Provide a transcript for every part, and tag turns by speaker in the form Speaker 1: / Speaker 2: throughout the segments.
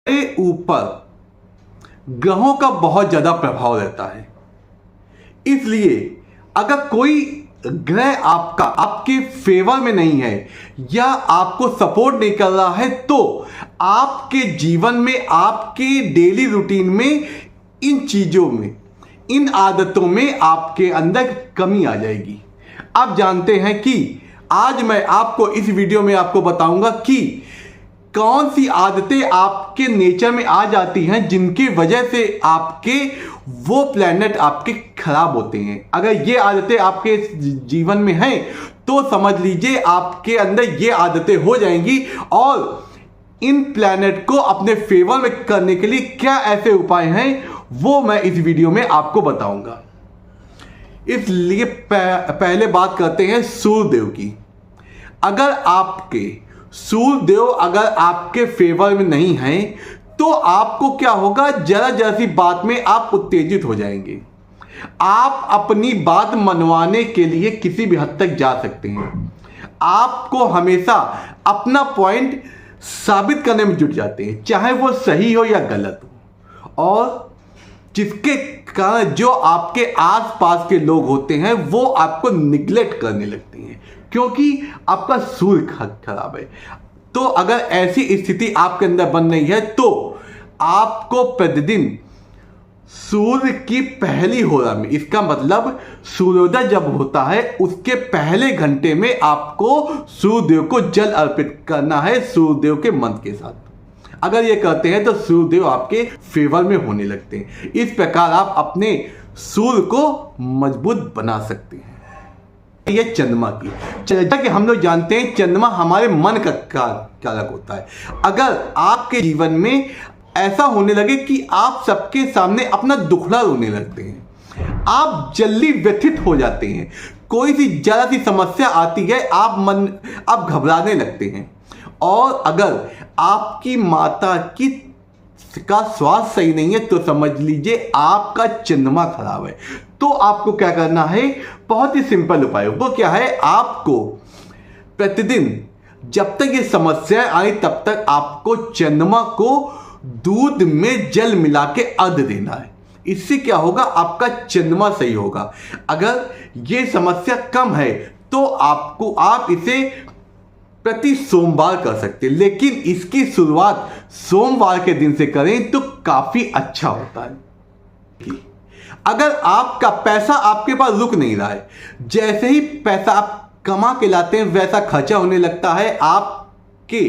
Speaker 1: के ऊपर ग्रहों का बहुत ज़्यादा प्रभाव रहता है। इसलिए अगर कोई ग्रह आपके फेवर में नहीं है या आपको सपोर्ट नहीं कर रहा है तो आपके जीवन में, आपके डेली रूटीन में इन चीज़ों में, इन आदतों में आपके अंदर कमी आ जाएगी। आप जानते हैं कि आज मैं आपको इस वीडियो में आपको बताऊंगा कि कौन सी आदतें आपके नेचर में आ जाती हैं जिनकी वजह से आपके वो प्लैनेट आपके खराब होते हैं। अगर ये आदतें आपके जीवन में हैं तो समझ लीजिए आपके अंदर ये आदतें हो जाएंगी और इन प्लैनेट को अपने फेवर में करने के लिए क्या ऐसे उपाय हैं वो मैं इस वीडियो में आपको बताऊंगा। इसलिए पहले बात करते हैं सूर्यदेव की। अगर आपके सूर्यदेव अगर आपके फेवर में नहीं हैं तो आपको क्या होगा, जरा सी बात में आप उत्तेजित हो जाएंगे। आप अपनी बात मनवाने के लिए किसी भी हद तक जा सकते हैं। आपको हमेशा अपना पॉइंट साबित करने में जुट जाते हैं, चाहे वो सही हो या गलत हो। और जिसके कारण जो आपके आसपास के लोग होते हैं वो आपको निग्लेक्ट करने लगते हैं क्योंकि आपका सूर्य खराब है। तो अगर ऐसी स्थिति आपके अंदर बन रही है तो आपको प्रतिदिन सूर्य की पहली होरा में, इसका मतलब सूर्योदय जब होता है उसके पहले घंटे में आपको सूर्यदेव को जल अर्पित करना है सूर्यदेव के मंत्र के साथ। अगर ये करते हैं तो सूर्यदेव आपके फेवर में होने लगते हैं। इस प्रकार आप अपने सूर्य को मजबूत बना सकते हैं। ये चंद्रमा की, जैसा कि हम लोग जानते हैं चंद्रमा हमारे मन का कारक होता है। अगर आपके जीवन में ऐसा होने लगे कि आप सबके सामने अपना दुखड़ा रोने लगते हैं, आप जल्दी व्यथित हो जाते हैं, कोई सी जरा सी समस्या आती है आप घबराने लगते हैं, और अगर आपकी माता का स्वास्थ्य सही नहीं है तो समझ लीजिए आपका चंद्रमा खराब है। तो आपको क्या करना है, बहुत ही सिंपल उपाय। वो क्या है, आपको प्रतिदिन जब तक ये समस्या आई तब तक आपको चंद्रमा को दूध में जल मिला के अर्घ्य देना है। इससे क्या होगा, आपका चंद्रमा सही होगा। अगर ये समस्या कम है तो आप इसे प्रति सोमवार कर सकते हैं, लेकिन इसकी शुरुआत सोमवार के दिन से करें तो काफी अच्छा होता है। अगर आपका पैसा आपके पास रुक नहीं रहा है, जैसे ही पैसा आप कमा के लाते हैं वैसा खर्चा होने लगता है, आपके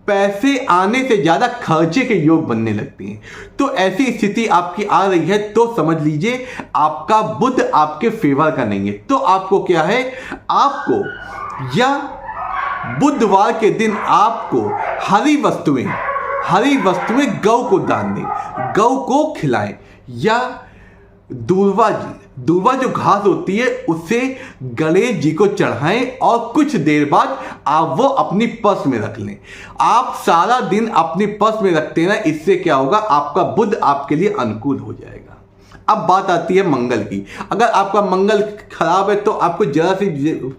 Speaker 1: पैसे आने से ज्यादा खर्चे के योग बनने लगते हैं, तो ऐसी स्थिति आपकी आ रही है तो समझ लीजिए आपका बुध आपके फेवर का नहीं है। तो आपको क्या है, आपको या बुधवार के दिन आपको हरी वस्तुएं गौ को दान दें, गौ को खिलाएं, या दूर्वा जो घास होती है उसे गणेश जी को चढ़ाएं और कुछ देर बाद आप वो अपनी पर्स में रख लें। आप सारा दिन अपनी पर्स में रखते हैं ना, इससे क्या होगा, आपका बुध आपके लिए अनुकूल हो जाएगा। अब बात आती है मंगल की। अगर आपका मंगल खराब है तो आपको जरा सी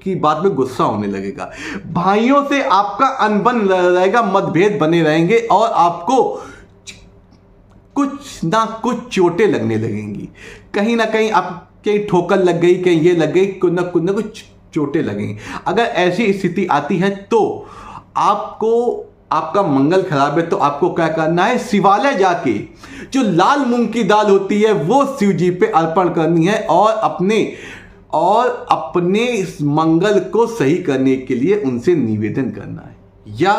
Speaker 1: की बात में गुस्सा होने लगेगा, भाइयों से आपका अनबन रहेगा, मतभेद बने रहेंगे और आपको कुछ ना कुछ चोटें लगने लगेंगी। कहीं ना कहीं आपके ठोकर लग गई, कहीं ये लग गई, कुछ ना कुछ चोटें लगेंगी। अगर ऐसी स्थिति आती है तो आपका मंगल खराब है तो आपको क्या करना है, शिवालय जाके जो लाल मूंग की दाल होती है वो शिव जी पे अर्पण करनी है और अपने इस मंगल को सही करने के लिए उनसे निवेदन करना है। या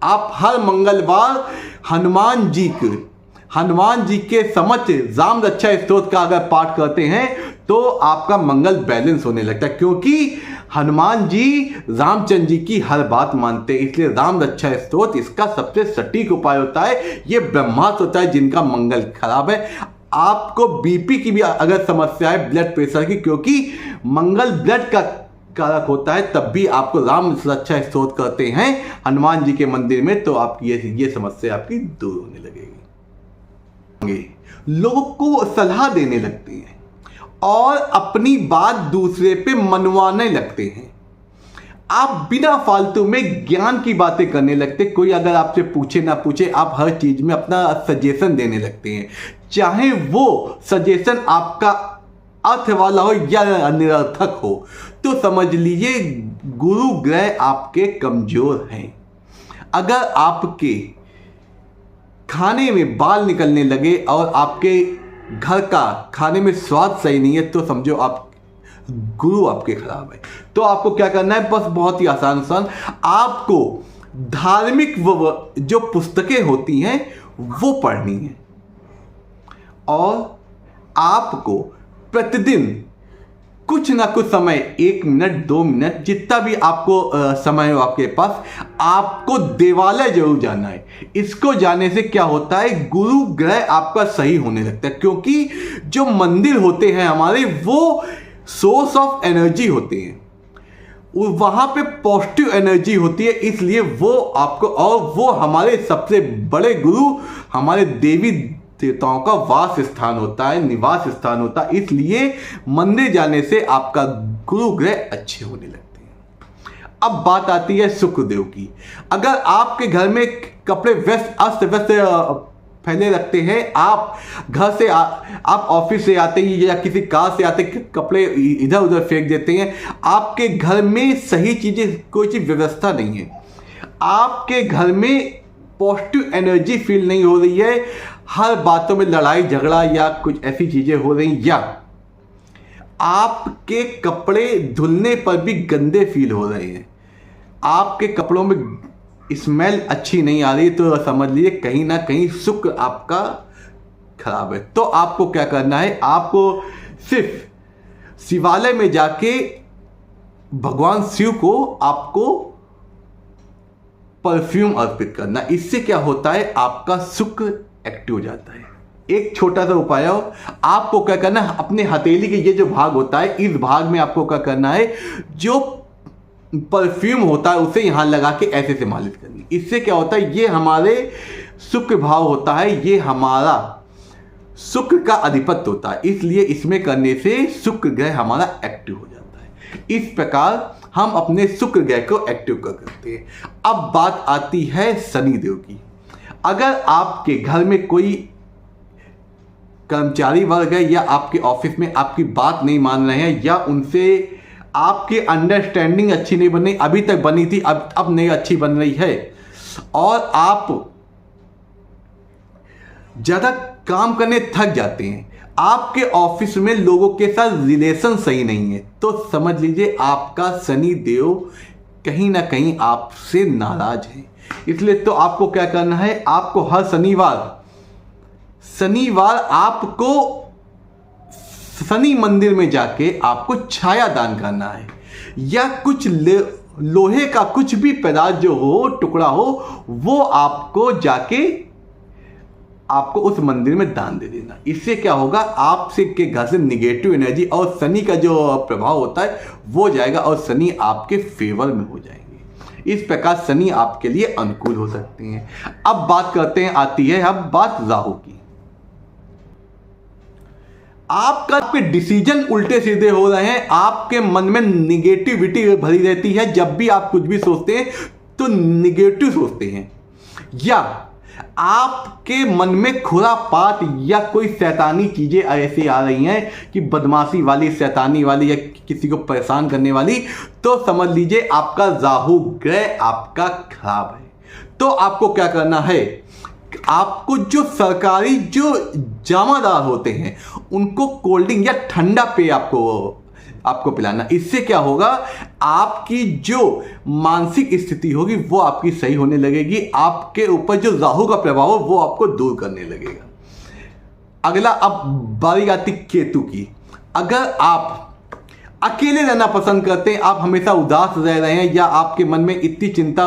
Speaker 1: आप हर मंगलवार हनुमान जी के समक्ष राम रक्षा स्तोत्र का अगर पाठ करते हैं तो आपका मंगल बैलेंस होने लगता है, क्योंकि हनुमान जी रामचंद्र जी की हर बात मानते हैं। इसलिए राम रक्षा स्तोत्र इसका सबसे सटीक उपाय होता है। ये ब्रह्मास्त्र होता है जिनका मंगल खराब है। आपको बीपी की भी अगर समस्या है, ब्लड प्रेशर की, क्योंकि मंगल ब्लड का कारक होता है, तब भी आपको राम रक्षा स्तोत्र करते हैं हनुमान जी के मंदिर में तो आपकी ये समस्या आपकी दूर होने लगेगी। लोगों को सलाह देने लगते हैं और अपनी बात दूसरे पे मनवाने लगते हैं। आप बिना फालतू में ज्ञान की बातें करने लगते। कोई अगर आपसे पूछे ना पूछे आप हर चीज में अपना सजेशन देने लगते हैं, चाहे वो सजेशन आपका अर्थ वाला हो या निरर्थक हो। तो समझ लीजिए गुरु ग्रह आपके कमजोर हैं। अगर आपके खाने में बाल निकलने लगे और आपके घर का खाने में स्वाद सही नहीं है, तो समझो आप गुरु आपके खराब है। तो आपको क्या करना है, बस बहुत ही आसान आपको धार्मिक जो पुस्तकें होती हैं वो पढ़नी है, और आपको प्रतिदिन कुछ ना कुछ समय 1 मिनट 2 मिनट जितना भी आपको समय हो आपके पास, आपको देवालय जरूर जाना है। इसको जाने से क्या होता है, गुरु ग्रह आपका सही होने लगता है, क्योंकि जो मंदिर होते हैं हमारे वो सोर्स ऑफ एनर्जी होते हैं, वहां पे पॉजिटिव एनर्जी होती है, इसलिए वो आपको, और वो हमारे सबसे बड़े गुरु हमारे देवी देवताओं का वास स्थान होता है, निवास स्थान होता है। इसलिए मंदिर जाने से आपका गुरु ग्रह अच्छे होने लगते हैं। अब बात आती है शुक्रदेव की। अगर आपके घर में कपड़े अस्त व्यस्त फैले रखते हैं, आप घर से आप ऑफिस से आते ही या किसी कार से आते कपड़े इधर उधर फेंक देते हैं, आपके घर में सही चीजें कोई चीज व्यवस्था नहीं है, आपके घर में पॉजिटिव एनर्जी फील नहीं हो रही है, हर बातों में लड़ाई झगड़ा या कुछ ऐसी चीजें हो रही, या आपके कपड़े धुलने पर भी गंदे फील हो रहे हैं, आपके कपड़ों में स्मेल अच्छी नहीं आ रही, तो समझ लीजिए कहीं ना कहीं शुक्र आपका खराब है। तो आपको क्या करना है, आपको सिर्फ शिवालय में जाके भगवान शिव को आपको परफ्यूम अर्पित करना। इससे क्या होता है, आपका शुक्र एक्टिव हो जाता है। एक छोटा सा उपाय हो, आपको क्या करना है, अपने हथेली के ये जो भाग होता है, इस भाग में आपको क्या करना है, जो परफ्यूम होता है उसे यहां लगा के ऐसे से मालिश करनी। इससे क्या होता है, ये हमारे शुक्र भाव होता है, ये हमारा शुक्र का अधिपत्य होता है, इसलिए इसमें करने से शुक्र ग्रह हमारा एक्टिव हो जाता है। इस प्रकार हम अपने शुक्र ग्रह को एक्टिव कर सकते हैं। अब बात आती है शनि देव की। अगर आपके घर में कोई कर्मचारी वर्ग है या आपके ऑफिस में आपकी बात नहीं मान रहे हैं, या उनसे आपकी अंडरस्टैंडिंग अच्छी नहीं बनी, अभी तक बनी थी अब नहीं अच्छी बन रही है, और आप ज्यादा काम करने थक जाते हैं, आपके ऑफिस में लोगों के साथ रिलेशन सही नहीं है, तो समझ लीजिए आपका शनि देव कहीं ना कहीं आपसे नाराज है। इसलिए तो आपको क्या करना है, आपको हर शनिवार आपको शनि मंदिर में जाके आपको छाया दान करना है, या कुछ लोहे का कुछ भी पदार्थ जो हो, टुकड़ा हो, वो आपको जाके आपको उस मंदिर में दान दे देना। इससे क्या होगा, आपसे के घर से निगेटिव एनर्जी और शनि का जो प्रभाव होता है वो जाएगा, और शनि आपके फेवर में हो जाएंगे। इस प्रकार शनि आपके लिए अनुकूल हो सकते हैं। अब बात करते हैं, आती है अब बात राहु की। आपके डिसीजन उल्टे सीधे हो रहे हैं, आपके मन में निगेटिविटी भरी रहती है, जब भी आप कुछ भी सोचते हैं तो निगेटिव सोचते हैं, या आपके मन में खुरापात या कोई शैतानी चीजें ऐसी आ रही हैं कि बदमाशी वाली, शैतानी वाली, या किसी को परेशान करने वाली, तो समझ लीजिए आपका राहु ग्रह आपका खराब है। तो आपको क्या करना है, आपको जो सरकारी जो जमादार होते हैं उनको कोल्ड ड्रिंक या ठंडा पेय आपको पिलाना। इससे क्या होगा, आपकी जो मानसिक स्थिति होगी वो आपकी सही होने लगेगी, आपके ऊपर जो राहु का प्रभाव हो वो आपको दूर करने लगेगा। अगला अब बारी आती केतु की। अगर आप अकेले रहना पसंद करते हैं, आप हमेशा उदास रह रहे हैं, या आपके मन में इतनी चिंता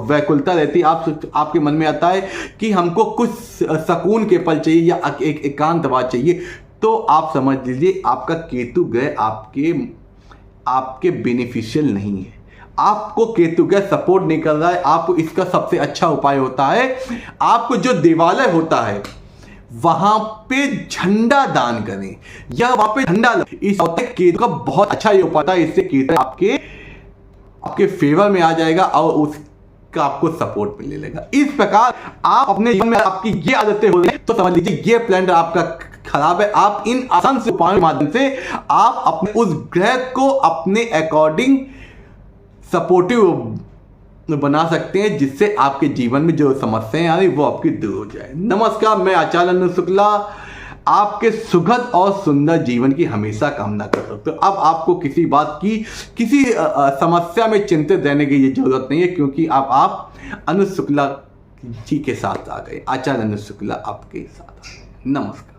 Speaker 1: व्याकुलता रहती है, आपके मन में आता है कि हमको कुछ सुकून के पल चाहिए या एक एकांतवास चाहिए, तो आप समझ लीजिए आपका केतु ग्रह आपके बेनिफिशियल नहीं है, आपको केतु ग्रह सपोर्ट नहीं कर रहा है। आपको इसका सबसे अच्छा उपाय होता है, आपको जो देवालय होता है वहां पे झंडा दान करें, या वहां पे झंडा इस केतु का बहुत अच्छा ये उपाय है। इससे केतु आपके आपके फेवर में आ जाएगा और उसका आपको सपोर्ट मिलने लगेगा। इस प्रकार आप अपने जीवन में आपकी ये आदतें हो रही हैं तो समझ लीजिए ये प्लान आपका खराब है। आप इन आसान से उपायों के माध्यम से आप अपने उस ग्रह को अपने अकॉर्डिंग सपोर्टिव बना सकते हैं, जिससे आपके जीवन में जो समस्याएं आ रही वो आपकी दूर हो जाए। नमस्कार, मैं आचार्य अनु शुक्ला आपके सुखद और सुंदर जीवन की हमेशा कामना करता हूं। तो अब आपको किसी बात की किसी समस्या में चिंतित रहने की जरूरत नहीं है, क्योंकि अब आप अनु शुक्ला जी के साथ आ गए। आचार्य अनु शुक्ला आपके साथ। नमस्कार।